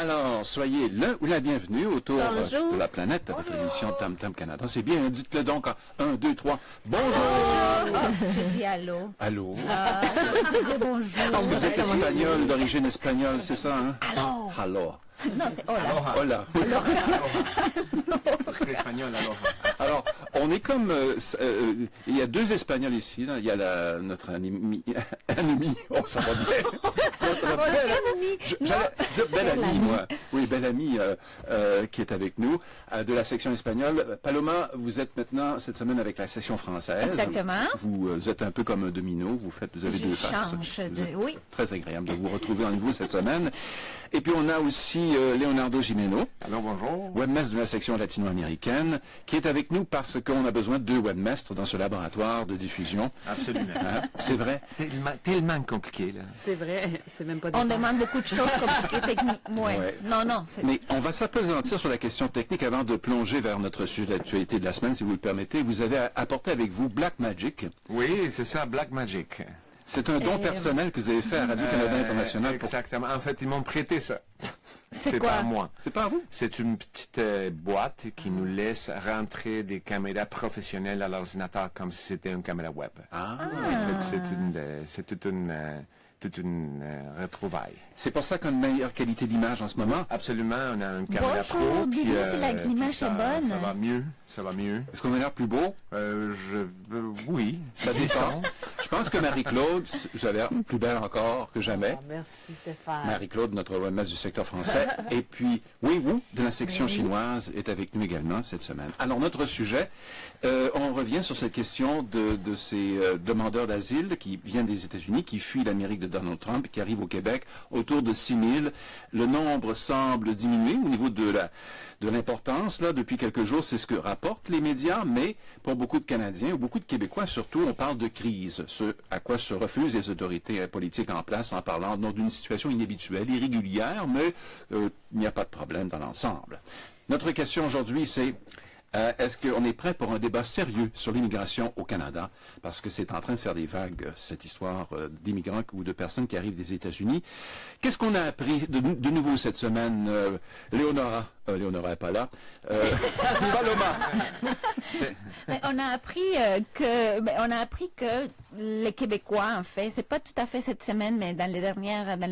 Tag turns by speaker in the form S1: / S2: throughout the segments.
S1: Alors, soyez le ou la bienvenue autour
S2: Bonjour.
S1: de la planète avec l'émission Tam Tam Canada. C'est bien, dites-le donc en 1, 2, 3. Bonjour!
S2: Je dis allô.
S1: Allô?
S2: Je dis bonjour.
S1: Parce que vous êtes espagnol, d'origine espagnole, c'est ça, hein?
S2: Allô.
S1: Alors.
S2: Non, c'est hola.
S1: Hola.
S3: C'est espagnol, alors.
S1: Alors, on est comme... il y a deux Espagnols ici. Là. Il y a notre ami... Oh, ça va bien. Notre j'allais dire belle amie, moi. Oui, belle amie qui est avec nous, de la section espagnole. Paloma, vous êtes maintenant, cette semaine, avec la section française.
S2: Exactement.
S1: Vous êtes un peu comme un domino. Vous avez deux faces.
S2: Oui.
S1: Très agréable de vous retrouver en vous cette semaine. Et puis, on a aussi Leonardo Gimeno.
S3: Alors, bonjour.
S1: Webmestre de la section latino-américaine, qui est avec nous parce qu'on a besoin de deux webmestres dans ce laboratoire de diffusion.
S3: Absolument.
S1: Hein? C'est vrai?
S3: Tellement compliqué, là.
S4: C'est vrai, c'est même pas
S2: On demande beaucoup de choses compliquées techniquement.
S1: Ouais.
S2: Non.
S1: Mais on va s'appesantir sur la question technique avant de plonger vers notre sujet d'actualité de la semaine, si vous le permettez. Vous avez apporté avec vous Black Magic.
S3: Oui, c'est ça, Black Magic.
S1: C'est un don personnel que vous avez fait à Radio-Canada International.
S3: Exactement. En fait, ils m'ont prêté ça. C'est
S2: quoi?
S3: pas à moi.
S1: C'est pas à vous?
S3: C'est une petite boîte qui nous laisse rentrer des caméras professionnelles à l'ordinateur comme si c'était une caméra web.
S1: Ah.
S3: En fait, c'est toute une retrouvaille.
S1: C'est pour ça qu'on a une meilleure qualité d'image en ce moment.
S3: Absolument, on a une caméra
S2: Bonjour,
S3: pro.
S2: dis-nous si l'image
S3: puis
S2: est bonne.
S3: Ça va mieux.
S1: Est-ce qu'on a l'air plus beau?
S3: Oui.
S1: Ça descend. Je pense que Marie-Claude, vous avez l'air plus belle encore que jamais.
S4: Oh, merci Stéphane.
S1: Marie-Claude, notre webmestre du secteur français. Et puis, Wu, de la section chinoise, est avec nous également cette semaine. Alors, notre sujet, on revient sur cette question de ces demandeurs d'asile qui viennent des États-Unis, qui fuient l'Amérique de Donald Trump et qui arrivent au Québec, autour de 6 000. Le nombre semble diminuer au niveau de l'importance, là, depuis quelques jours. C'est ce que rapportent les médias, mais pour beaucoup de Canadiens, ou beaucoup de Québécois surtout, on parle de crise. Ce à quoi se refusent les autorités politiques en place en parlant non d'une situation inhabituelle, irrégulière, mais il n'y a pas de problème dans l'ensemble. Notre question aujourd'hui, c'est est-ce qu'on est prêt pour un débat sérieux sur l'immigration au Canada? Parce que c'est en train de faire des vagues, cette histoire d'immigrants ou de personnes qui arrivent des États-Unis. Qu'est-ce qu'on a appris de nouveau cette semaine? Léonora n'est pas là. Paloma.
S2: Mais on a appris que les Québécois, en fait, c'est pas tout à fait cette semaine, mais dans les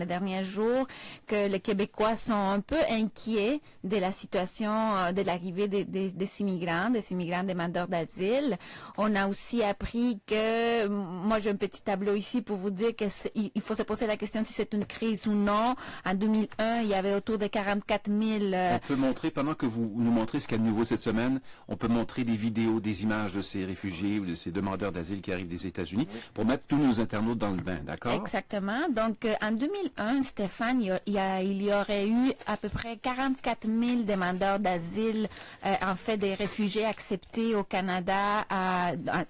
S2: derniers jours, que les Québécois sont un peu inquiets de la situation de l'arrivée des immigrants demandeurs d'asile. On a aussi appris que, moi j'ai un petit tableau ici pour vous dire qu'il faut se poser la question si c'est une crise ou non. En 2001, il y avait autour de 44 000...
S1: On peut montrer, pendant que vous nous montrez ce qu'il y a de nouveau cette semaine, on peut montrer des vidéos, des images de ces réfugiés ou de ces demandeurs d'asile qui arrivent des États-Unis pour mettre tous nos internautes dans le bain, d'accord?
S2: Exactement. Donc, en 2001, Stéphane, il y aurait eu à peu près 44 000 demandeurs d'asile, en fait, des réfugiés acceptés au Canada.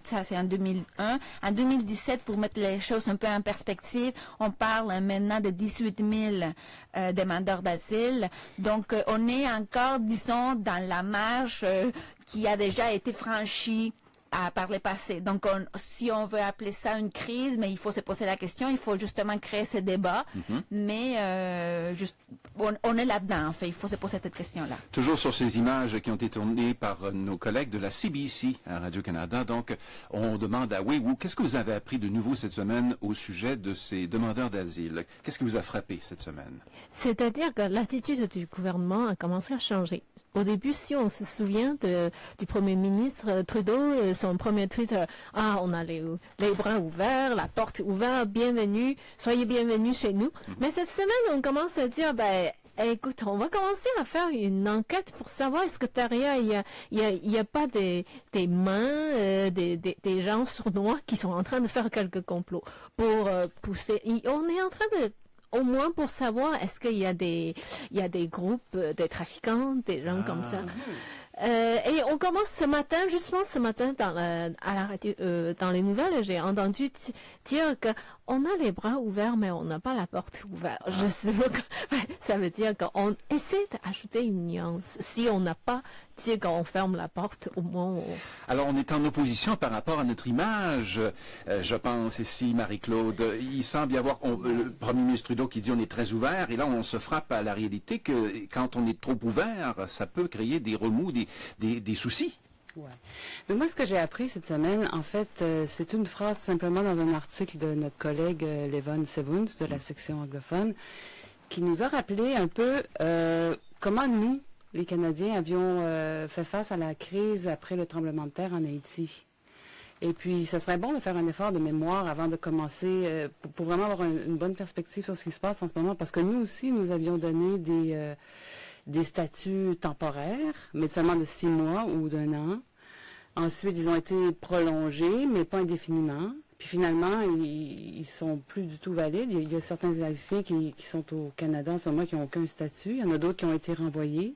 S2: Ça, c'est en 2001. En 2017, pour mettre les choses un peu en perspective, on parle maintenant de 18 000 demandeurs d'asile. Donc, on est encore, disons, dans la marge qui a déjà été franchie par le passé. Donc, si on veut appeler ça une crise, mais il faut se poser la question, il faut justement créer ce débat. Mais on est là-dedans, en fait. Il faut se poser cette question-là.
S1: Toujours sur ces images qui ont été tournées par nos collègues de la CBC à Radio-Canada. Donc, on demande à Wu, qu'est-ce que vous avez appris de nouveau cette semaine au sujet de ces demandeurs d'asile? Qu'est-ce qui vous a frappé cette semaine?
S4: C'est-à-dire que l'attitude du gouvernement a commencé à changer. Au début, si on se souvient du premier ministre Trudeau, son premier tweet, on a les bras ouverts, la porte ouverte, bienvenue, soyez bienvenus chez nous. Mais cette semaine, on commence à dire, écoute, on va commencer à faire une enquête pour savoir est-ce que derrière il y a pas des mains, des gens sournois qui sont en train de faire quelques complots pour pousser. On est en train de au moins pour savoir est-ce qu'il y a des groupes de trafiquants, des gens comme ça. Et on commence ce matin dans la radio, dans les nouvelles, j'ai entendu dire que on a les bras ouverts, mais on n'a pas la porte ouverte. Je sais pas. Ça veut dire qu'on essaie d'ajouter une nuance. Si on n'a pas dire qu'on ferme la porte, au moins...
S1: Alors, on est en opposition par rapport à notre image. Je pense ici, Marie-Claude, il semble y avoir le premier ministre Trudeau qui dit on est très ouvert, et là, on se frappe à la réalité que quand on est trop ouvert, ça peut créer des remous, des soucis.
S5: Ouais. Mais moi, ce que j'ai appris cette semaine, en fait, c'est une phrase simplement dans un article de notre collègue Levon Sevuns de la section anglophone, qui nous a rappelé un peu comment nous, les Canadiens, avions fait face à la crise après le tremblement de terre en Haïti. Et puis, ce serait bon de faire un effort de mémoire avant de commencer, pour vraiment avoir une bonne perspective sur ce qui se passe en ce moment, parce que nous aussi, nous avions donné des statuts temporaires, mais seulement de 6 mois ou d'1 an. Ensuite, ils ont été prolongés, mais pas indéfiniment. Puis finalement, ils sont plus du tout valides. Il y a certains Haïtiens qui sont au Canada en ce moment qui n'ont aucun statut. Il y en a d'autres qui ont été renvoyés.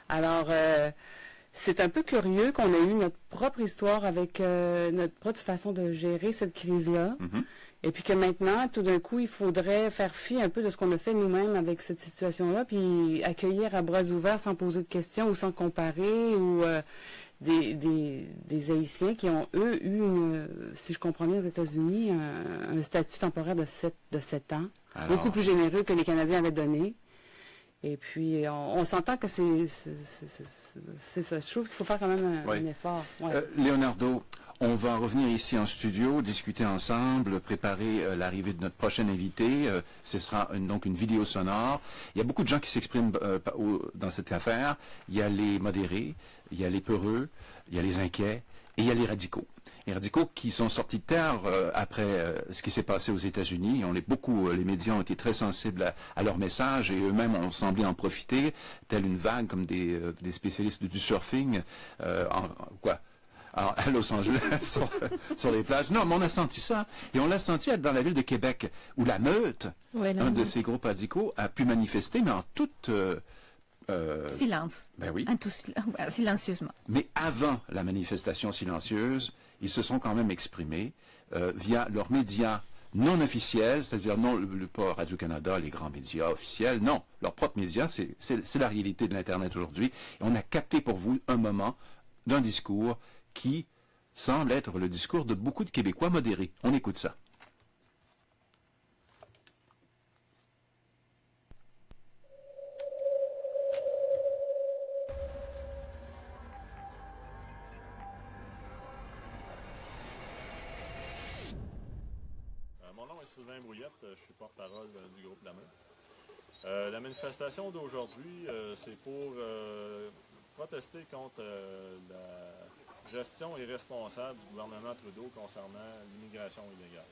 S5: Alors, c'est un peu curieux qu'on ait eu notre propre histoire avec notre propre façon de gérer cette crise-là. Mm-hmm. Et puis que maintenant, tout d'un coup, il faudrait faire fi un peu de ce qu'on a fait nous-mêmes avec cette situation-là, puis accueillir à bras ouverts sans poser de questions ou sans comparer, ou des Haïtiens qui ont, eux, eu, si je comprends bien, aux États-Unis, un statut temporaire de 7 ans, alors, beaucoup plus généreux que les Canadiens avaient donné. Et puis, on s'entend que c'est ça. Je trouve qu'il faut faire quand même un effort. Ouais.
S1: Leonardo, on va revenir ici en studio, discuter ensemble, préparer l'arrivée de notre prochain invité. Ce sera donc une vidéo sonore. Il y a beaucoup de gens qui s'expriment dans cette affaire. Il y a les modérés, il y a les peureux, il y a les inquiets et il y a les radicaux. Les radicaux qui sont sortis de terre après ce qui s'est passé aux États-Unis. Les médias ont été très sensibles à leur message et eux-mêmes ont semblé en profiter, telle une vague comme des spécialistes du surfing. À Los Angeles, sur les plages. Non, mais on a senti ça. Et on l'a senti dans la ville de Québec, où la Meute, un de ces groupes radicaux, a pu manifester, mais en toute...
S2: silence.
S1: Ben oui.
S2: Silencieusement.
S1: Mais avant la manifestation silencieuse, ils se sont quand même exprimés via leurs médias non officiels, c'est-à-dire non pas Radio-Canada, les grands médias officiels, non, leurs propres médias, c'est la réalité de l'Internet aujourd'hui. Et on a capté pour vous un moment d'un discours qui semble être le discours de beaucoup de Québécois modérés. On écoute ça.
S6: Mon nom est Sylvain Brouillette, je suis porte-parole du groupe La Meute. La manifestation d'aujourd'hui, c'est pour protester contre la gestion irresponsable du gouvernement Trudeau concernant l'immigration illégale.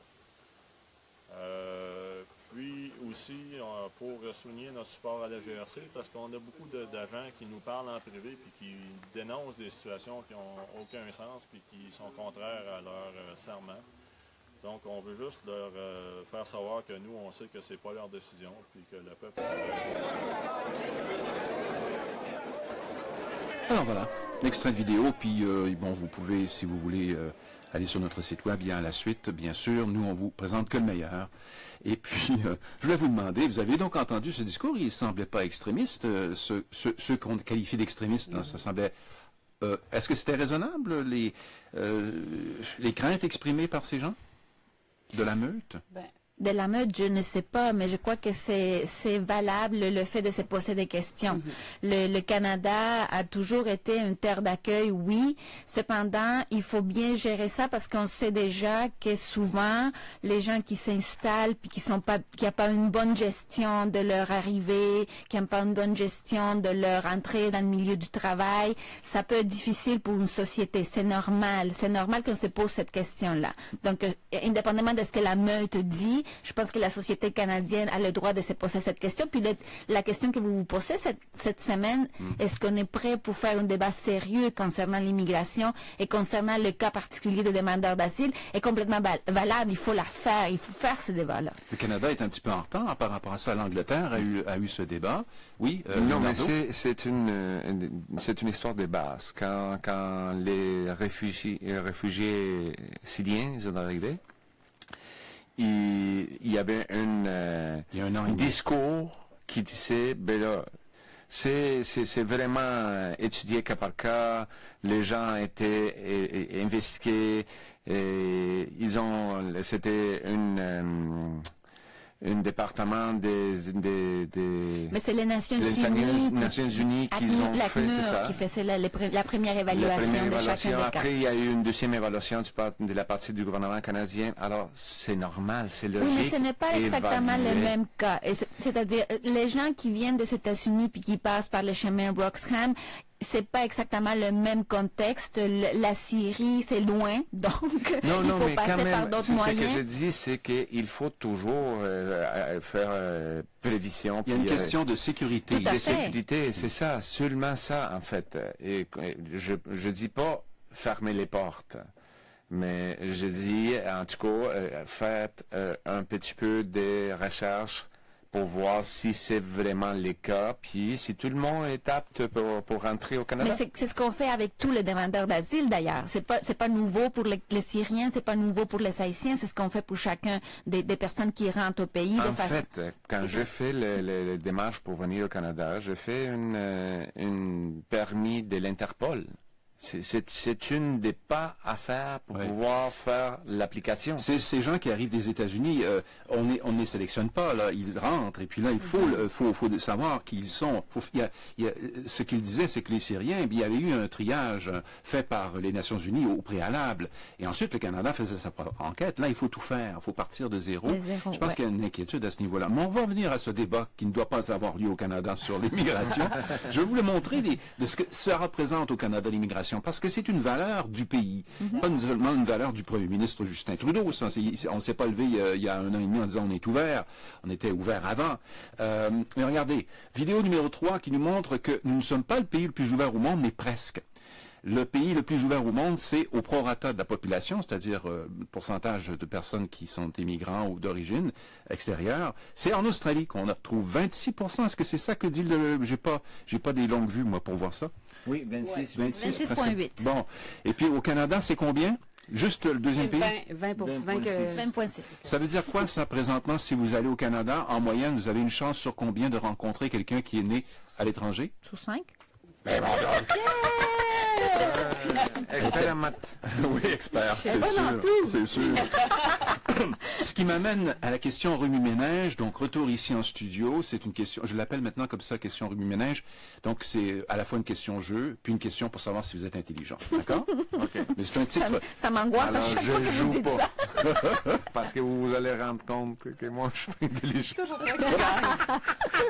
S6: Puis aussi pour souligner notre support à la GRC, parce qu'on a beaucoup d'agents qui nous parlent en privé puis qui dénoncent des situations qui n'ont aucun sens puis qui sont contraires à leur serment. Donc, on veut juste leur faire savoir que nous, on sait que c'est pas leur décision puis que le peuple...
S1: Alors voilà, extrait de vidéo, puis vous pouvez, si vous voulez, aller sur notre site web, bien à la suite, bien sûr. Nous, on vous présente que le meilleur. Et puis, je voulais vous demander, vous avez donc entendu ce discours, il ne semblait pas extrémiste, ceux qu'on qualifie d'extrémistes, ça semblait... Est-ce que c'était raisonnable, les craintes exprimées par ces gens de la Meute?
S2: De la Meute, je ne sais pas, mais je crois que c'est valable le fait de se poser des questions. Mm-hmm. Le Canada a toujours été une terre d'accueil, oui. Cependant, il faut bien gérer ça parce qu'on sait déjà que souvent, les gens qui s'installent puis qui n'ont pas une bonne gestion de leur arrivée, qui n'ont pas une bonne gestion de leur entrée dans le milieu du travail, ça peut être difficile pour une société. C'est normal. C'est normal qu'on se pose cette question-là. Donc, indépendamment de ce que la Meute dit, je pense que la société canadienne a le droit de se poser cette question. Puis la question que vous vous posez cette semaine, est-ce qu'on est prêt pour faire un débat sérieux concernant l'immigration et concernant le cas particulier des demandeurs d'asile est complètement valable. Il faut il faut faire ce débat-là.
S1: Le Canada est un petit peu en retard par rapport à ça. L'Angleterre a eu ce débat. Oui.
S3: Non, mais c'est une histoire de base. Quand les réfugiés syriens sont arrivés, il y avait
S1: Il y a un an et
S3: un
S1: demi.
S3: discours qui disait, ben là, c'est vraiment étudié cas par cas. Les gens étaient investigués. Et c'était un département
S2: Mais c'est les Nations
S3: des
S2: Unies.
S3: Nations Unies qui ont fait, c'est ça.
S2: Qui fait la première
S3: La
S2: évaluation
S3: première
S2: de chacun
S3: évaluation.
S2: des cas.
S3: Après, il y a eu une deuxième évaluation de la partie du gouvernement canadien. Alors, c'est normal, c'est logique.
S2: Oui, mais ce n'est pas exactement le
S3: évaluer.
S2: même cas. C'est-à-dire, les gens qui viennent des États-Unis puis qui passent par le chemin Roxham, c'est pas exactement le même contexte. La Syrie, c'est loin, donc
S3: Non,
S2: il
S3: non,
S2: faut
S3: mais quand
S2: passer par
S3: même,
S2: d'autres
S3: ce que
S2: moyens.
S3: je dis, c'est qu'il faut toujours faire prévision.
S1: Il y a une
S3: puis,
S1: question de sécurité.
S2: Tout à
S3: de
S2: fait.
S3: sécurité, c'est ça, seulement ça, en fait. Et je dis pas fermer les portes, mais je dis, en tout cas, faites un petit peu de recherche pour voir si c'est vraiment le cas, puis si tout le monde est apte pour rentrer au Canada.
S2: Mais c'est ce qu'on fait avec tous les demandeurs d'asile d'ailleurs. C'est pas nouveau pour les Syriens, c'est pas nouveau pour les Haïtiens, c'est ce qu'on fait pour chacun des personnes qui rentrent au pays.
S3: En fait, quand je fais les démarches pour venir au Canada, je fais une permis de l'Interpol. C'est une des pas à faire pour
S1: Oui.
S3: pouvoir faire l'application.
S1: C'est ces gens qui arrivent des États-Unis, on ne les sélectionne pas, là, ils rentrent, et puis là, il faut savoir qui ils sont. Ce qu'il disait, c'est que les Syriens, il y avait eu un triage fait par les Nations Unies au préalable, et ensuite le Canada faisait sa propre enquête. Là, il faut tout faire, il faut partir de zéro. Je pense qu'il y a une inquiétude à ce niveau-là. Mais on va revenir à ce débat qui ne doit pas avoir lieu au Canada sur l'immigration. Je vais vous le montrer de ce que ça représente au Canada, l'immigration. Parce que c'est une valeur du pays, pas seulement une valeur du premier ministre Justin Trudeau. Ça, on ne s'est pas levé il y a un an et demi en disant on est ouvert. On était ouvert avant. Mais regardez, vidéo numéro 3 qui nous montre que nous ne sommes pas le pays le plus ouvert au monde, mais presque. Le pays le plus ouvert au monde, c'est au prorata de la population, c'est-à-dire le pourcentage de personnes qui sont immigrants ou d'origine extérieure. C'est en Australie qu'on retrouve 26%. Est-ce que c'est ça que dit le... J'ai pas des longues vues, moi, pour voir ça.
S3: Oui, 26.
S2: 26,8.
S1: Bon. Et puis au Canada, c'est combien? Juste le deuxième pays?
S2: 20,6.
S1: Ça veut dire quoi, ça, présentement, si vous allez au Canada, en moyenne, vous avez une chance sur combien de rencontrer quelqu'un qui est né à l'étranger?
S2: Sous 5?
S3: Expert en maths.
S1: Oui, expert, c'est sûr. C'est sûr. Ce qui m'amène à la question remue-ménage. Donc, retour ici en studio. C'est une question, je l'appelle maintenant comme ça, question remue-ménage. Donc, c'est à la fois une question jeu, puis une question pour savoir si vous êtes intelligent. D'accord? OK. Mais c'est un titre.
S2: Ça m'angoisse à
S3: Alors,
S2: chaque fois que
S3: je
S2: vous
S3: joue
S2: dites
S3: pas.
S2: ça.
S3: Parce que vous allez rendre compte que moi, je suis intelligent.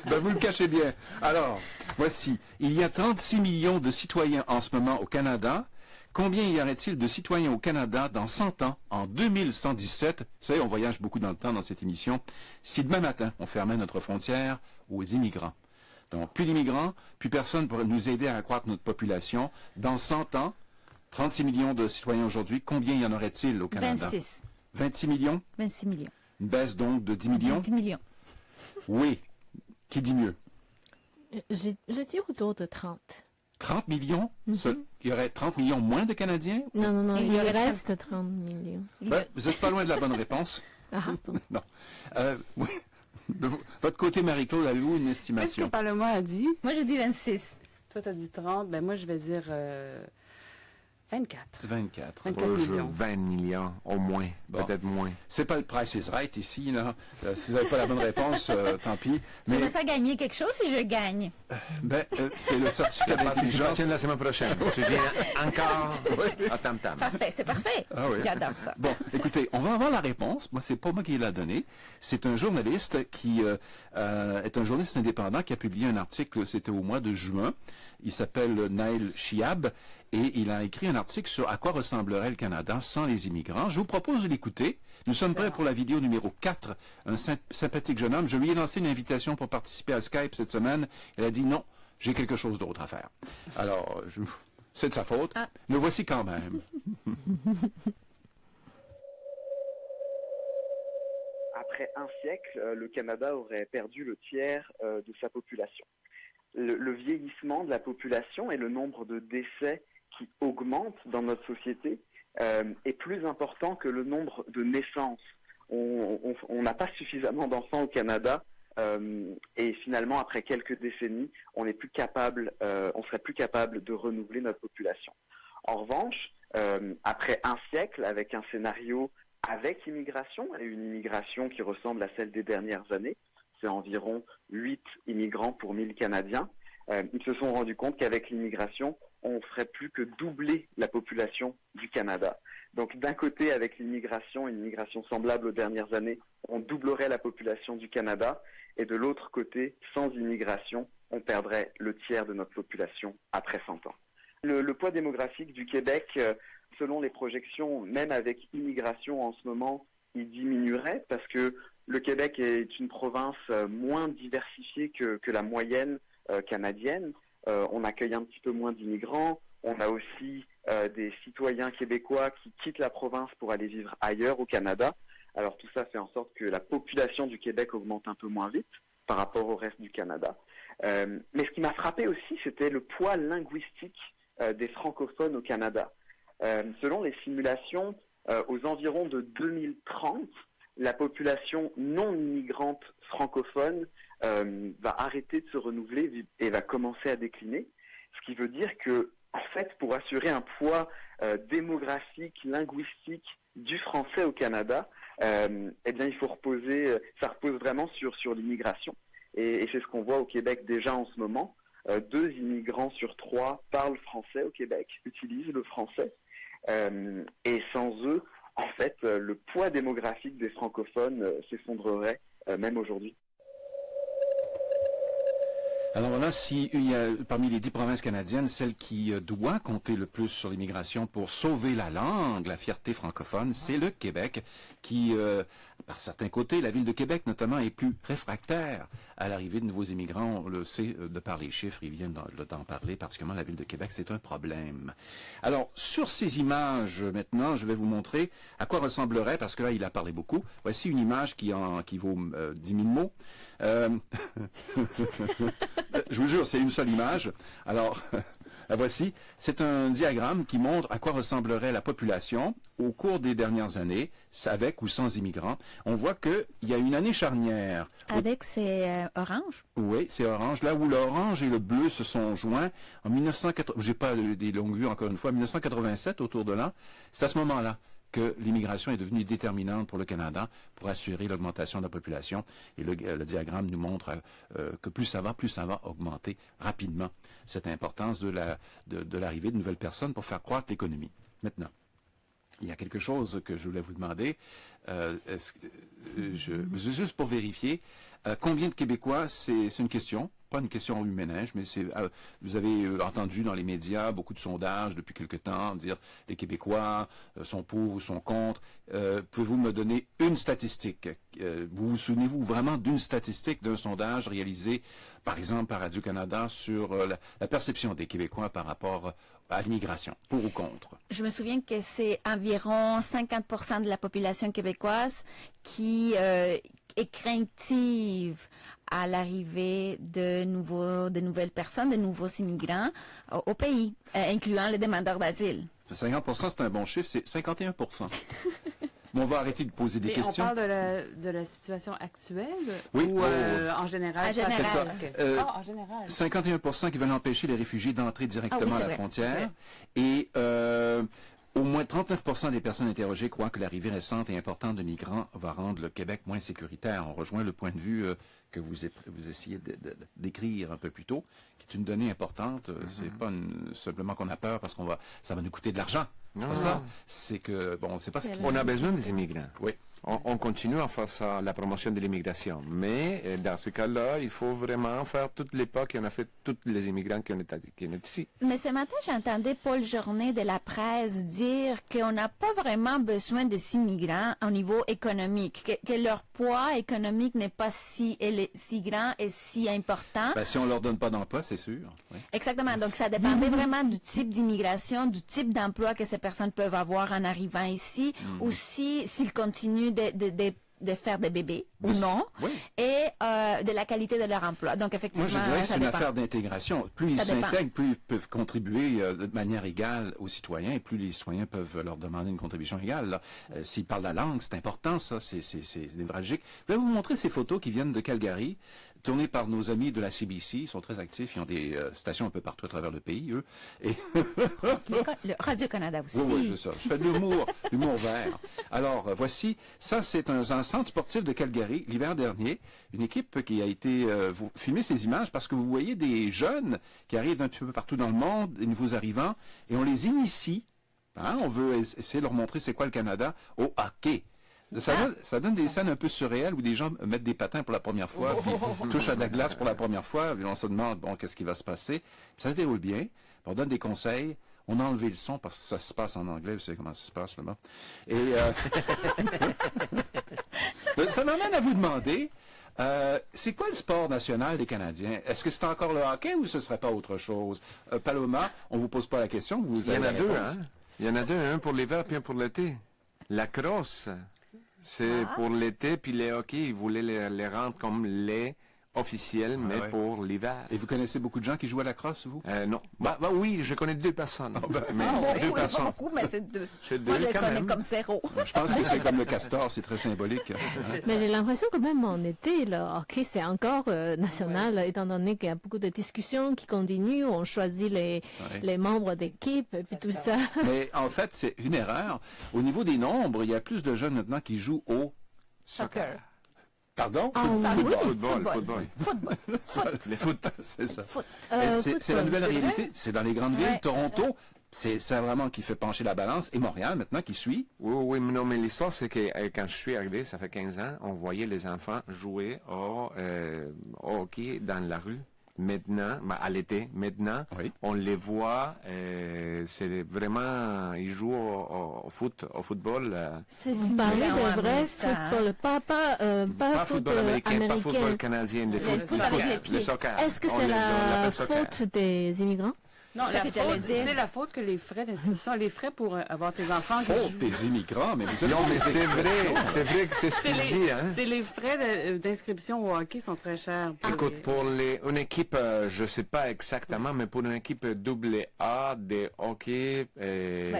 S1: Ben, vous le cachez bien. Alors, voici. Il y a 36 millions de citoyens en ce moment au Canada. Combien y aurait-il de citoyens au Canada dans 100 ans, en 2117? Vous savez, on voyage beaucoup dans le temps dans cette émission. Si demain matin, on fermait notre frontière aux immigrants. Donc, plus d'immigrants, plus personne pour nous aider à accroître notre population. Dans 100 ans, 36 millions de citoyens aujourd'hui, combien y en aurait-il au Canada?
S2: 26.
S1: 26 millions?
S2: 26 millions.
S1: Une baisse donc de 10 millions?
S2: 10 millions.
S1: Oui. Qui dit mieux?
S4: Je tire autour de 30.
S1: 30 millions? Il y aurait 30 millions moins de Canadiens?
S4: Non,
S2: Il
S4: il
S2: y aurait
S4: reste 30 millions.
S1: Ben, vous n'êtes pas loin de la bonne réponse.
S4: Ah, bon.
S1: Non. Oui. De votre côté, Marie-Claude, avez-vous une
S5: Qu'est-ce que
S1: estimation?
S5: Parle-moi a dit?
S2: Moi, je dis 26.
S5: Toi, tu as dit 30. Ben moi, je vais dire 24.
S1: 24.
S5: 24 millions.
S3: 20 millions, au moins.
S1: Bon.
S3: Peut-être moins.
S1: C'est pas le Price is Right ici, là. Si vous n'avez pas la bonne réponse, tant pis. Mais
S2: J'aimerais ça gagner quelque chose si je gagne.
S1: c'est le certificat d'intelligence.
S3: Participation de la semaine prochaine. Tu viens encore à Tam Tam.
S2: Parfait, c'est parfait.
S1: Ah oui.
S2: J'adore ça.
S1: Bon, écoutez, on va avoir la réponse. Moi, c'est pas moi qui l'ai donnée. C'est un journaliste qui est un journaliste indépendant qui a publié un article, c'était au mois de juin. Il s'appelle Nail Chiab et il a écrit un article sur à quoi ressemblerait le Canada sans les immigrants. Je vous propose de l'écouter. Nous sommes prêts pour la vidéo numéro 4. Un sympathique jeune homme. Je lui ai lancé une invitation pour participer à Skype cette semaine. Elle a dit non, j'ai quelque chose d'autre à faire. Alors, c'est de sa faute.
S2: Ah.
S1: Le voici quand même.
S7: Après un siècle, le Canada aurait perdu le tiers de sa population. Le vieillissement de la population et le nombre de décès qui augmente dans notre société est plus important que le nombre de naissances on n'a pas suffisamment d'enfants au Canada. Et finalement, après quelques décennies, on serait plus capable de renouveler notre population. En revanche, après un siècle, avec un scénario avec immigration, et une immigration qui ressemble à celle des dernières années, c'est environ 8 immigrants pour 1000 Canadiens, ils se sont rendus compte qu'avec l'immigration, on ferait plus que doubler la population du Canada. Donc d'un côté, avec l'immigration, une immigration semblable aux dernières années, on doublerait la population du Canada, et de l'autre côté, sans immigration, on perdrait le tiers de notre population après 100 ans. Le poids démographique du Québec, selon les projections, même avec immigration en ce moment, il diminuerait parce que le Québec est une province moins diversifiée que la moyenne canadienne. On accueille un petit peu moins d'immigrants. On a aussi des citoyens québécois qui quittent la province pour aller vivre ailleurs au Canada. Alors tout ça fait en sorte que la population du Québec augmente un peu moins vite par rapport au reste du Canada. Mais ce qui m'a frappé aussi, c'était le poids linguistique des francophones au Canada. Selon les simulations, aux environs de 2030, la population non immigrante francophone va arrêter de se renouveler et va commencer à décliner. Ce qui veut dire que, en fait, pour assurer un poids démographique, linguistique du français au Canada, eh bien, ça repose vraiment sur l'immigration. Et c'est ce qu'on voit au Québec déjà en ce moment. 2 immigrants sur 3 parlent français au Québec, utilisent le français. Et sans eux, en fait, le poids démographique des francophones s'effondrerait même aujourd'hui.
S1: Alors voilà, si il y a parmi les 10 provinces canadiennes, celle qui doit compter le plus sur l'immigration pour sauver la langue, la fierté francophone, c'est le Québec, qui, par certains côtés, la ville de Québec notamment, est plus réfractaire à l'arrivée de nouveaux immigrants. On le sait de par les chiffres, ils viennent d'en parler, particulièrement la ville de Québec, c'est un problème. Alors, sur ces images, maintenant, je vais vous montrer à quoi ressemblerait, parce que là, il a parlé beaucoup. Voici une image qui vaut 10 000 mots. Je vous jure, c'est une seule image. Alors, la voici. C'est un diagramme qui montre à quoi ressemblerait la population au cours des dernières années, avec ou sans immigrants. On voit qu'il y a une année charnière.
S2: Avec c'est orange?
S1: Oui, c'est orange. Là où l'orange et le bleu se sont joints, en 1980, j'ai pas des longues vues encore une fois, 1987, autour de là, c'est à ce moment-là que l'immigration est devenue déterminante pour le Canada pour assurer l'augmentation de la population. Et le diagramme nous montre que plus ça va augmenter rapidement cette importance de l'arrivée de nouvelles personnes pour faire croître l'économie. Maintenant, il y a quelque chose que je voulais vous demander. Juste pour vérifier, combien de Québécois, c'est une question, pas une question du ménage, mais vous avez entendu dans les médias beaucoup de sondages depuis quelque temps dire les Québécois sont pour ou sont contre. Pouvez-vous me donner une statistique? Vous souvenez-vous vraiment d'une statistique d'un sondage réalisé, par exemple, par Radio-Canada sur la perception des Québécois par rapport à l'immigration, pour ou contre?
S2: Je me souviens que c'est environ 50% de la population québécoise qui est craintive à l'arrivée de nouvelles personnes, de nouveaux immigrants au pays, incluant les demandeurs d'asile.
S1: 50%, c'est un bon chiffre, c'est 51%. Mais on va arrêter de poser des questions.
S5: On parle de la situation actuelle
S1: ou
S5: en général?
S2: En général.
S1: C'est ça.
S5: Okay. En général.
S1: 51% qui veulent empêcher les réfugiés d'entrer directement à la frontière.
S5: Okay.
S1: Et au moins 39% des personnes interrogées croient que l'arrivée récente et importante de migrants va rendre le Québec moins sécuritaire. On rejoint le point de vue que vous essayez d'écrire un peu plus tôt, qui est une donnée importante. C'est pas simplement qu'on a peur parce ça va nous coûter de l'argent.
S3: Non,
S1: ça. C'est que, bon, c'est pas ce
S3: On a besoin des immigrants.
S1: Oui.
S3: On continue à faire ça, la promotion de l'immigration. Mais dans ce cas-là, il faut vraiment faire toutes les pas qu'on a fait tous les immigrants qui sont ici.
S2: Mais ce matin, j'entendais Paul Journet de la presse dire qu'on n'a pas vraiment besoin des immigrants au niveau économique, que leur poids économique n'est pas si grand et si important.
S1: Ben, si on leur donne pas d'emploi, c'est sûr. Oui.
S2: Exactement. Donc, ça dépendait vraiment du type d'immigration, du type d'emploi que ces personnes peuvent avoir en arrivant ici, ou s'ils continuent de de faire des bébés ou
S1: Oui.
S2: non,
S1: Oui.
S2: et de la qualité de leur emploi. Donc, effectivement,
S1: Moi, je dirais que
S2: ça
S1: c'est une
S2: dépend.
S1: affaire d'intégration. Plus ils
S2: Ça dépend.
S1: s'intègrent, plus ils peuvent contribuer de manière égale aux citoyens, et plus les citoyens peuvent leur demander une contribution égale. Là. S'ils parlent la langue, c'est important, ça, c'est névralgique. Je vais vous montrer ces photos qui viennent de Calgary, tournées par nos amis de la CBC. Ils sont très actifs, ils ont des stations un peu partout à travers le pays, eux. Et
S2: Le Radio-Canada aussi.
S1: oui, oui, c'est ça. Je fais de l'humour vert. Alors, voici, ça, c'est un centre sportif de Calgary, l'hiver dernier. Une équipe qui a été filmer ces images parce que vous voyez des jeunes qui arrivent un petit peu partout dans le monde, des nouveaux arrivants, et on les initie. Hein, on veut essayer de leur montrer c'est quoi le Canada au hockey. Ça donne des scènes un peu surréelles où des gens mettent des patins pour la première fois, puis touchent à de la glace pour la première fois, puis on se demande, bon, qu'est-ce qui va se passer. Ça se déroule bien, puis on donne des conseils. On a enlevé le son parce que ça se passe en anglais, vous savez comment ça se passe là-bas. Et ça m'amène à vous demander, c'est quoi le sport national des Canadiens? Est-ce que c'est encore le hockey ou ce serait pas autre chose? Paloma, on vous pose pas la question, vous
S3: Il y en
S1: avez
S3: a
S1: la
S3: deux,
S1: réponse.
S3: hein? Il y en a deux, un pour l'hiver puis un pour l'été. La crosse, c'est pour l'été, puis les hockey, ils voulaient les rendre comme les officiels, mais
S1: ouais.
S3: pour l'hiver.
S1: Et vous connaissez beaucoup de gens qui jouent à la crosse, vous?
S3: Non. Bah oui, je connais deux personnes. Mais
S2: Oui,
S3: deux
S2: c'est pas
S3: personnes.
S2: beaucoup, mais c'est deux.
S3: C'est
S2: Moi,
S3: deux,
S2: je le
S3: quand
S2: connais
S3: même.
S2: comme zéro.
S1: Je pense que c'est comme le castor, c'est très symbolique.
S4: Mais j'ai l'impression que même en été, le hockey, c'est encore national, étant donné qu'il y a beaucoup de discussions qui continuent. On choisit les membres d'équipe et puis tout ça.
S1: Mais en fait, c'est une erreur. Au niveau des nombres, il y a plus de jeunes maintenant qui jouent au...
S2: Soccer.
S1: Pardon?
S4: Ah oui?
S3: Football. Les foot.
S1: C'est ça.
S2: Foot.
S1: C'est la nouvelle
S4: c'est vrai?
S1: réalité. C'est dans les grandes villes.
S2: Ouais.
S1: Toronto, c'est ça vraiment qui fait pencher la balance. Et Montréal, maintenant, qui suit.
S3: Oui, mais non, mais l'histoire, c'est que quand je suis arrivé, ça fait 15 ans, on voyait les enfants jouer au hockey dans la rue. Maintenant, à l'été,
S1: Oui.
S3: on les voit, c'est vraiment, ils jouent au football.
S2: C'est
S4: Vous parlez
S2: similaire,
S4: de vrai
S2: mais ça-
S4: football, pas
S3: football américain, pas football canadien, le
S2: foot avec les pieds.
S3: soccer.
S4: Est-ce que
S3: On
S4: c'est la
S3: l'appelle soccer.
S4: faute des immigrants?
S5: Non,
S2: C'est ça que j'allais dire.
S5: c'est la faute que les frais d'inscription, les frais pour avoir tes enfants. qui
S1: Faute
S5: jouent-
S1: des immigrants, mais vous êtes...
S3: Non, mais c'est vrai que c'est ce
S5: C'est
S3: qu'il
S5: les,
S3: dit, hein.
S5: c'est les frais d'inscription au hockey sont très chers.
S3: Écoute, pour une équipe, je sais pas exactement, mais pour une équipe AA de hockey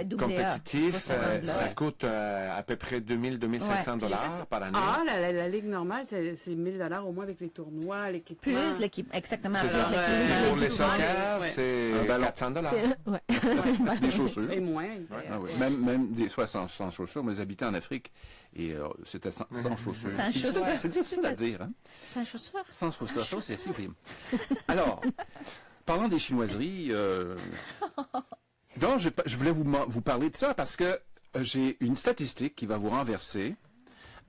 S2: double A,
S3: compétitif,
S2: faut savoir là.
S3: ça coûte à peu près 2 500 dollars par année.
S5: Ah, la ligue normale, c'est 1 000 $ au moins avec les tournois, l'équipement.
S2: Plus l'équipe, exactement.
S3: C'est
S2: plus
S3: ça.
S2: l'équipe.
S3: Pour les soccer,
S5: Ouais.
S3: c'est
S1: Un ballon.
S3: 400 dollars.
S4: Ouais. C'est mal.
S1: Des chaussures.
S5: Et moins.
S1: Ah oui. Même des fois sans chaussures. Moi, j'habitais en Afrique et c'était sans chaussures.
S2: Sans
S1: C'est-
S2: chaussures.
S1: C'est difficile à dire, hein?
S2: Sans chaussures.
S1: Sans chaussures, c'est difficile. Alors, parlant des chinoiseries, donc je voulais vous parler de ça parce que j'ai une statistique qui va vous renverser.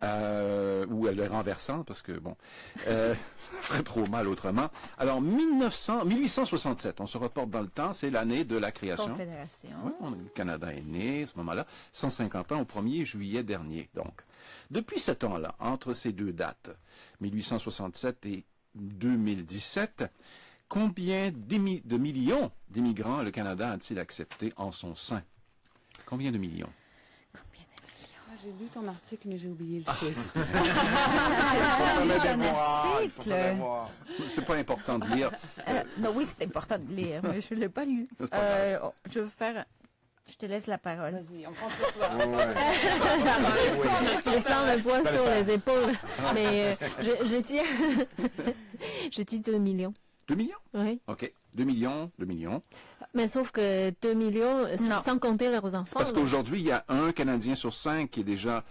S1: Ou elle est renversante parce que bon, ça ferait trop mal autrement. Alors 1867, on se reporte dans le temps, c'est l'année de la création.
S2: Confédération.
S1: Oui, le Canada est né à ce moment-là, 150 ans au 1er juillet dernier. Donc, depuis ce temps-là, entre ces deux dates, 1867 et 2017, combien de millions d'immigrants le Canada a-t-il accepté en son sein? Combien de millions?
S5: Ah, j'ai lu ton article, mais j'ai oublié
S1: Ah,
S5: le chiffre.
S2: Un article.
S1: C'est pas important de lire.
S2: Non, oui, c'est important de lire, mais je ne l'ai pas lu.
S1: C'est pas grave.
S2: Je veux faire... Je te laisse la parole.
S5: Vas-y, on compte sur toi.
S4: Je sens le poids sur les épaules. Mais je dis je dis 2 millions.
S1: 2 millions?
S4: Oui.
S1: OK. 2 millions, 2 millions.
S4: Mais sauf que 2 millions,
S2: Non.
S4: sans compter leurs enfants.
S1: Parce
S4: là.
S1: qu'aujourd'hui, il y a un Canadien sur 5 qui est déjà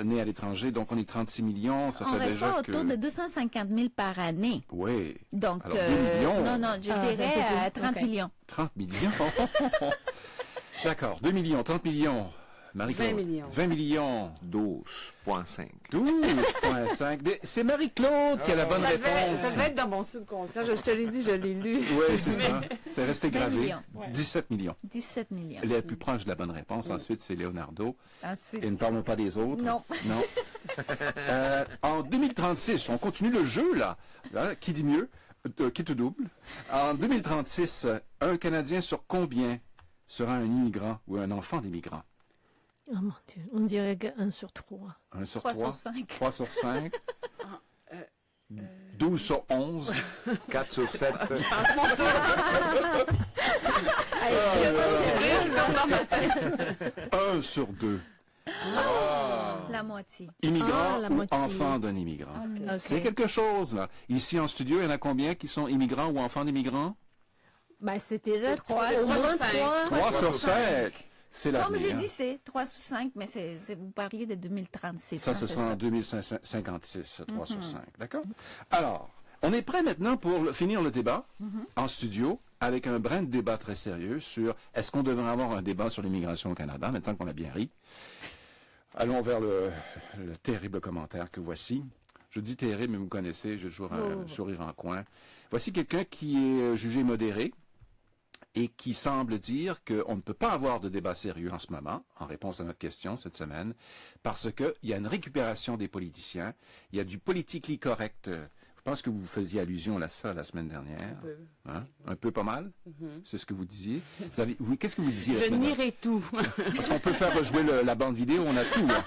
S1: né à l'étranger, donc on est 36 millions, ça
S2: On
S1: fait déjà
S2: reçoit
S1: que...
S2: autour de 250 000 par année.
S1: Oui,
S2: Donc,
S1: Alors, 2 millions.
S2: non, je dirais
S4: un peu plus.
S2: 30
S4: Ok.
S2: millions.
S1: 30 millions. D'accord, 2 millions, 30 millions. Marie-Claude.
S5: 20 millions.
S1: 20 millions.
S3: 12,5.
S1: 12,5. C'est Marie-Claude qui a la bonne
S5: Ça
S1: réponse.
S5: devait être dans mon subconscient. Je te l'ai dit, je l'ai lu.
S1: Oui, c'est ça. C'est resté
S2: 20
S1: gravé.
S2: millions.
S1: 17 millions.
S2: 17 millions.
S1: Elle est la plus proche de la bonne réponse. Ensuite, c'est Leonardo.
S2: Ensuite,
S1: Et ne parlons pas des autres.
S2: Non.
S1: Non. En 2036, on continue le jeu, là. Hein, qui dit mieux? Qui te double? En 2036, un Canadien sur combien sera un immigrant ou un enfant d'immigrant?
S4: Oh mon Dieu, on dirait que 1 sur 3.
S1: 1 sur
S2: 3
S1: 3?
S2: sur 5.
S1: 3 sur 5? 12 sur 11?
S3: 4 sur 7.
S1: 1 sur 2.
S2: La moitié.
S1: Immigrants
S4: la
S1: ou
S4: moitié.
S1: enfants d'un immigrant?
S4: Ok.
S1: C'est quelque chose, là. Ici, en studio, il y en a combien qui sont immigrants ou enfants d'immigrants?
S4: Ben, c'était déjà
S2: 3
S4: au
S2: sur
S4: moins
S2: 5.
S1: 3 sur 5. C'est
S2: Comme je
S1: l'avenir.
S2: dis, c'est 3 sur 5, mais vous parliez de 2036.
S1: Ça,
S2: hein,
S1: ce
S2: c'est
S1: sera en 2056, 3 sur 5. D'accord? Alors, on est prêt maintenant pour finir le débat en studio avec un brin de débat très sérieux sur est-ce qu'on devrait avoir un débat sur l'immigration au Canada, maintenant qu'on a bien ri. Allons vers le terrible commentaire que voici. Je dis terrible, mais vous connaissez, j'ai toujours un sourire en coin. Voici quelqu'un qui est jugé modéré et qui semble dire qu'on ne peut pas avoir de débat sérieux en ce moment, en réponse à notre question cette semaine, parce qu'il y a une récupération des politiciens, il y a du politically correct. Je pense que vous faisiez allusion à ça la semaine dernière.
S5: Un peu.
S1: Hein? Un peu pas mal? C'est ce que vous disiez? Qu'est-ce que vous disiez la
S5: Je
S1: semaine dernière?
S5: nierai tout.
S1: Parce qu'on peut faire rejouer la bande vidéo, on a tout. Hein.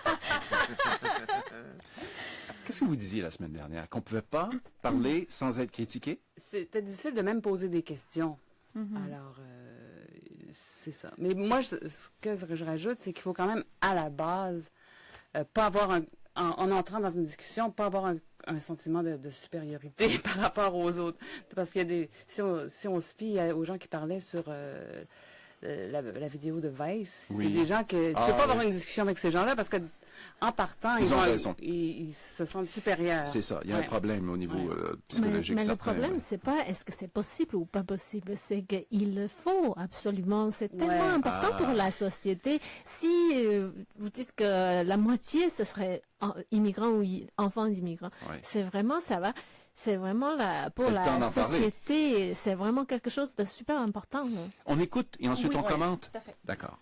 S1: Qu'est-ce que vous disiez la semaine dernière? Qu'on ne pouvait pas parler sans être critiqué?
S5: C'était difficile de même poser des questions. Alors, c'est ça. Mais moi, ce que je rajoute, c'est qu'il faut quand même, à la base, pas avoir en entrant dans une discussion, pas avoir un sentiment de supériorité par rapport aux autres. Parce qu'il y a des... Si on se fie aux gens qui parlaient sur la vidéo de Vice,
S1: Oui.
S5: c'est des gens que... Tu peux pas avoir une discussion avec ces gens-là parce que en partant,
S1: Ils ont raison.
S5: ils se sentent supérieurs.
S1: C'est ça. Il y a un problème au niveau psychologique.
S4: Mais le
S1: certain,
S4: problème,
S1: ouais.
S4: c'est pas est-ce que c'est possible ou pas possible, c'est qu'il le faut absolument. C'est tellement important pour la société. Si vous dites que la moitié, ce serait immigrants ou enfants d'immigrants, c'est vraiment, ça va. C'est vraiment pour
S1: C'est le temps
S4: la
S1: d'en parler.
S4: société, c'est vraiment quelque chose de super important. Là.
S1: On écoute et ensuite on commente?
S2: Tout à fait.
S1: D'accord.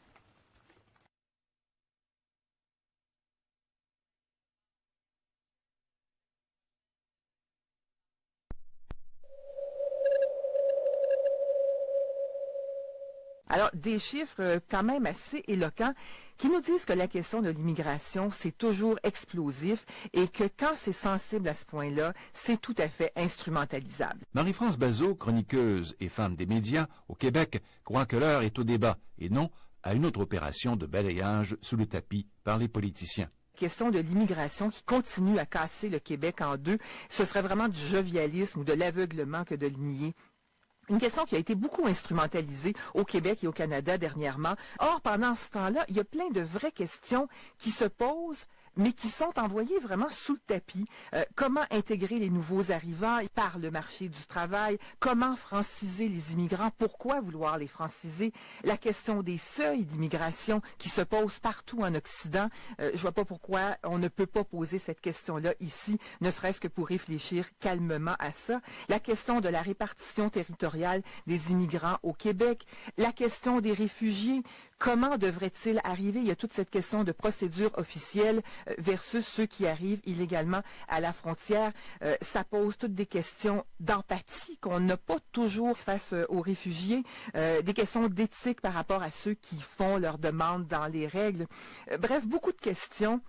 S8: Alors, des chiffres quand même assez éloquents qui nous disent que la question de l'immigration, c'est toujours explosif et que quand c'est sensible à ce point-là, c'est tout à fait instrumentalisable.
S9: Marie-France Bazot, chroniqueuse et femme des médias au Québec, croit que l'heure est au débat et non à une autre opération de balayage sous le tapis par les politiciens.
S8: Question de l'immigration qui continue à casser le Québec en deux, ce serait vraiment du jovialisme ou de l'aveuglement que de le nier. Une question qui a été beaucoup instrumentalisée au Québec et au Canada dernièrement. Or, pendant ce temps-là, il y a plein de vraies questions qui se posent, mais qui sont envoyées vraiment sous le tapis. Comment intégrer les nouveaux arrivants par le marché du travail? Comment franciser les immigrants? Pourquoi vouloir les franciser? La question des seuils d'immigration qui se posent partout en Occident. Je vois pas pourquoi on ne peut pas poser cette question-là ici, ne serait-ce que pour réfléchir calmement à ça. La question de la répartition territoriale des immigrants au Québec. La question des réfugiés. Comment devrait-il arriver? Il y a toute cette question de procédure officielle versus ceux qui arrivent illégalement à la frontière. Ça pose toutes des questions d'empathie qu'on n'a pas toujours face aux réfugiés, des questions d'éthique par rapport à ceux qui font leurs demandes dans les règles. Bref, beaucoup de questions.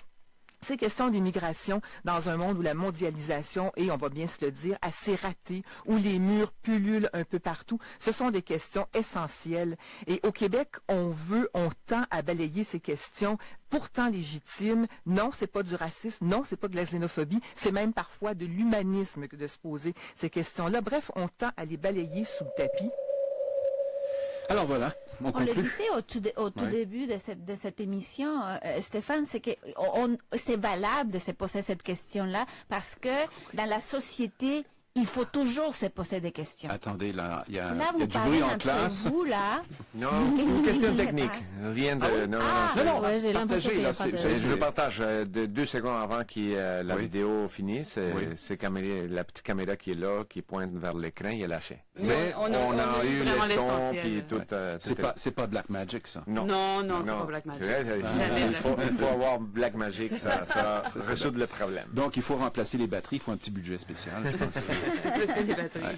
S8: Ces questions d'immigration dans un monde où la mondialisation est, on va bien se le dire, assez ratée, où les murs pullulent un peu partout, ce sont des questions essentielles. Et au Québec, on tend à balayer ces questions pourtant légitimes. Non, c'est pas du racisme, non, c'est pas de la xénophobie, c'est même parfois de l'humanisme que de se poser ces questions-là. Bref, on tend à les balayer sous le tapis.
S1: Alors voilà, on
S2: le
S1: conclut.
S2: disait au tout début de cette émission, Stéphane, c'est que c'est valable de se poser cette question-là parce que dans la société, il faut toujours se poser des questions.
S1: Attendez, là, il y a
S2: Là, vous
S1: du
S2: parlez
S1: bruit en
S2: entre
S1: classe.
S2: vous, là.
S3: Non,
S2: Qu'est-ce
S3: une question
S2: qui se
S3: technique.
S2: passe?
S3: Rien de... non,
S1: Non,
S4: Ouais, j'ai l'impression
S1: partagez,
S4: qu'il y a
S1: là,
S4: pas de...
S1: c'est-
S3: Je le partage de 2 secondes avant que la
S1: Oui.
S3: vidéo finisse.
S1: Oui.
S3: C'est la petite caméra qui est là, qui pointe vers l'écran, il est lâché.
S5: Mais on a
S3: eu
S5: vraiment
S3: le son
S5: l'essentiel.
S3: qui est tout...
S1: C'est pas Black Magic, ça.
S5: Non, c'est pas Black Magic.
S3: C'est vrai,
S5: Jamais
S3: il faut avoir Black Magic, ça résout le problème.
S1: Donc, il faut remplacer les batteries, il faut un petit budget spécial. Je pense.
S5: c'est plus que des batteries.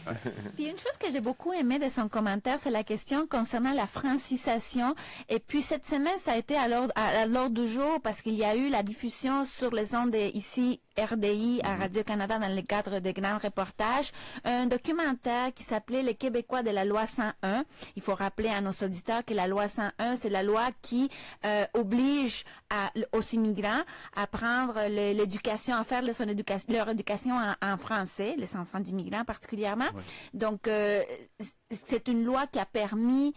S2: Puis une chose que j'ai beaucoup aimé de son commentaire, c'est la question concernant la francisation. Et puis cette semaine, ça a été à l'ordre du jour parce qu'il y a eu la diffusion sur les ondes ici RDI à Radio-Canada dans le cadre de grands reportages, un documentaire qui s'appelait Les Québécois de la loi 101. Il faut rappeler à nos auditeurs que la loi 101, c'est la loi qui oblige aux immigrants à prendre l'éducation, à faire leur éducation en français, les enfants d'immigrants particulièrement. Ouais. Donc, c'est une loi qui a permis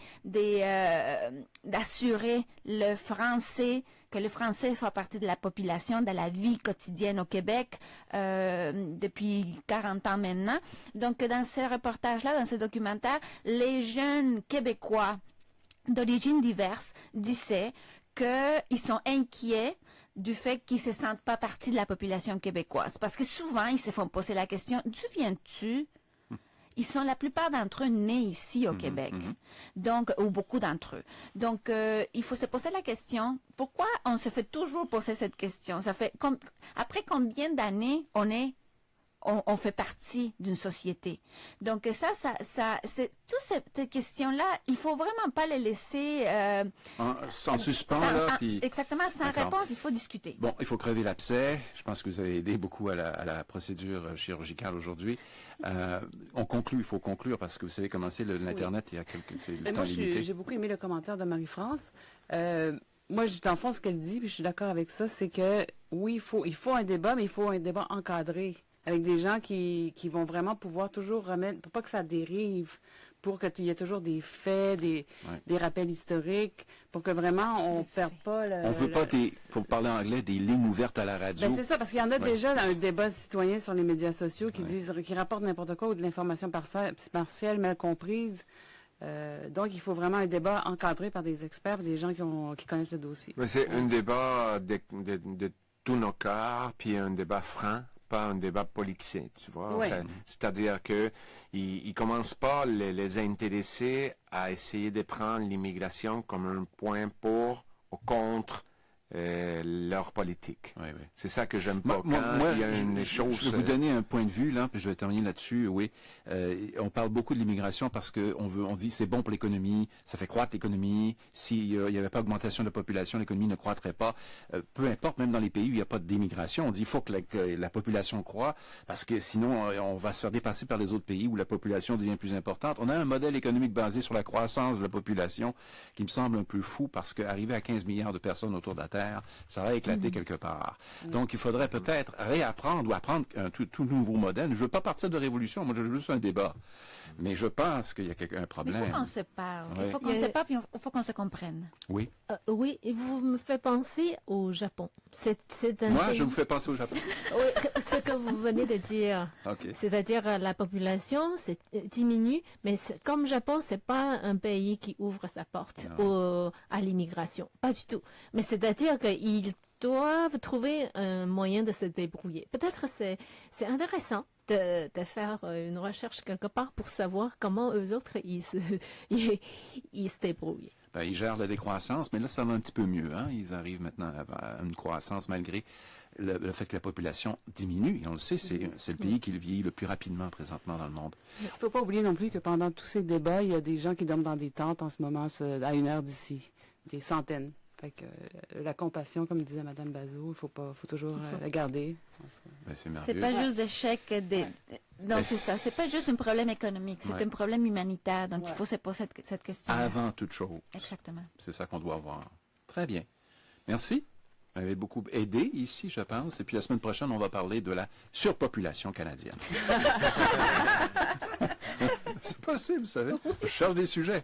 S2: d'assurer le français, que le français soit partie de la population, de la vie quotidienne au Québec depuis 40 ans maintenant. Donc, dans ce reportage-là, dans ce documentaire, les jeunes Québécois d'origine diverse disaient qu'ils sont inquiets du fait qu'ils se sentent pas partie de la population québécoise. Parce que souvent, ils se font poser la question, d'où viens-tu? Ils sont la plupart d'entre eux nés ici au Québec, donc ou beaucoup d'entre eux. Donc, il faut se poser la question, pourquoi on se fait toujours poser cette question? Ça fait après combien d'années on fait partie d'une société. Donc ça, c'est toutes ces questions-là, il faut vraiment pas les laisser
S1: sans suspens puis...
S2: Exactement, sans réponse, il faut discuter.
S1: Bon, il faut crever l'abcès. Je pense que vous avez aidé beaucoup à la procédure chirurgicale aujourd'hui. Il faut conclure parce que vous savez comment c'est l'internet, il y a le temps limité.
S5: J'ai beaucoup aimé le commentaire de Marie-France. Moi, dans le fond, ce qu'elle dit, puis je suis d'accord avec ça, c'est que oui, il faut un débat, mais il faut un débat encadré, avec des gens qui vont vraiment pouvoir toujours remettre, pour pas que ça dérive, pour qu'il y ait toujours des faits, des rappels historiques, pour que vraiment on ne perde pas le...
S1: On ne veut pas, pour parler anglais, des lignes ouvertes à la radio.
S5: Ben c'est ça, parce qu'il y en a déjà un débat citoyen sur les médias sociaux qui rapportent n'importe quoi ou de l'information partielle, mal comprise. Donc, il faut vraiment un débat encadré par des experts, des gens qui connaissent le dossier.
S3: Mais c'est un débat de tous nos cas, puis un débat franc, pas un débat politicien, tu vois.
S5: Ouais.
S3: C'est-à-dire que ils commencent pas les intéressés à essayer de prendre l'immigration comme un point pour ou contre leur politique.
S1: Oui, oui.
S3: C'est ça que j'aime pas.
S1: Moi,
S3: il y a une chose...
S1: Je vais vous donner un point de vue, là, puis je vais terminer là-dessus. Oui, on parle beaucoup de l'immigration parce on dit c'est bon pour l'économie, ça fait croître l'économie. S'il n'y avait pas augmentation de la population, l'économie ne croîtrait pas. Peu importe, même dans les pays où il n'y a pas d'immigration, on dit il faut que la population croît parce que sinon on va se faire dépasser par les autres pays où la population devient plus importante. On a un modèle économique basé sur la croissance de la population qui me semble un peu fou parce qu'arriver à 15 milliards de personnes autour de la Terre, ça va éclater quelque part. Donc, il faudrait peut-être réapprendre ou apprendre un tout nouveau modèle. Je ne veux pas partir de révolution, moi, je veux juste un débat. Mais je pense qu'il y a un problème.
S2: Il faut qu'on se parle. Il faut qu'on se parle, puis il faut qu'on se comprenne.
S1: Oui.
S4: Oui, et vous me faites penser au Japon.
S1: Moi, je vous fais penser au Japon.
S4: Oui, ce que vous venez de dire.
S1: Okay.
S4: C'est-à-dire la population diminue, mais comme le Japon, c'est pas un pays qui ouvre sa porte à l'immigration. Pas du tout. Mais c'est-à-dire qu'ils doivent trouver un moyen de se débrouiller. Peut-être c'est intéressant de faire une recherche quelque part pour savoir comment eux autres ils se débrouillent.
S1: Ben, ils gèrent la décroissance, mais là, ça va un petit peu mieux. Hein? Ils arrivent maintenant à une croissance malgré le fait que la population diminue. Et on le sait, c'est le pays qui vieillit le plus rapidement présentement dans le monde.
S5: Il ne faut pas oublier non plus que pendant tous ces débats, il y a des gens qui dorment dans des tentes en ce moment à 1 heure d'ici. Des centaines. Fait que la compassion, comme disait Mme Bazot, il faut toujours la garder.
S1: Ben,
S2: c'est pas juste des chèques. Donc, c'est ça. C'est pas juste un problème économique. C'est un problème humanitaire. Donc, il faut se poser cette question.
S1: Avant toute chose.
S2: Exactement.
S1: C'est ça qu'on doit avoir. Très bien. Merci. Vous m'avez beaucoup aidé ici, je pense. Et puis, la semaine prochaine, on va parler de la surpopulation canadienne. C'est possible, vous savez. Je cherche des sujets.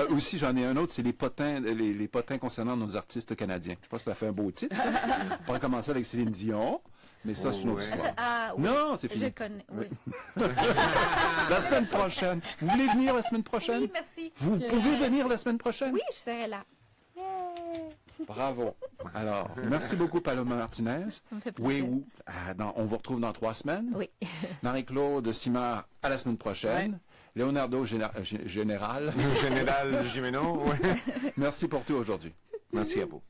S1: Aussi, j'en ai un autre, c'est les potins concernant nos artistes canadiens. Je pense que ça fait un beau titre, ça. On pourrait commencer avec Céline Dion, mais ça, c'est une autre histoire.
S2: Oui.
S1: Non, c'est fini.
S2: Je connais, oui.
S1: La semaine prochaine. Vous voulez venir la semaine prochaine?
S2: Oui, merci.
S1: Vous pouvez venir la semaine prochaine?
S2: Oui, je serai là.
S1: Bravo. Alors, merci beaucoup, Paloma Martinez.
S2: Ça me fait plaisir.
S1: Oui, on vous retrouve dans 3 semaines.
S4: Oui.
S1: Marie-Claude Simard, à la semaine prochaine. Ouais. Leonardo Général.
S3: Général Gimeno, oui.
S1: Merci pour tout aujourd'hui.
S3: Merci à vous.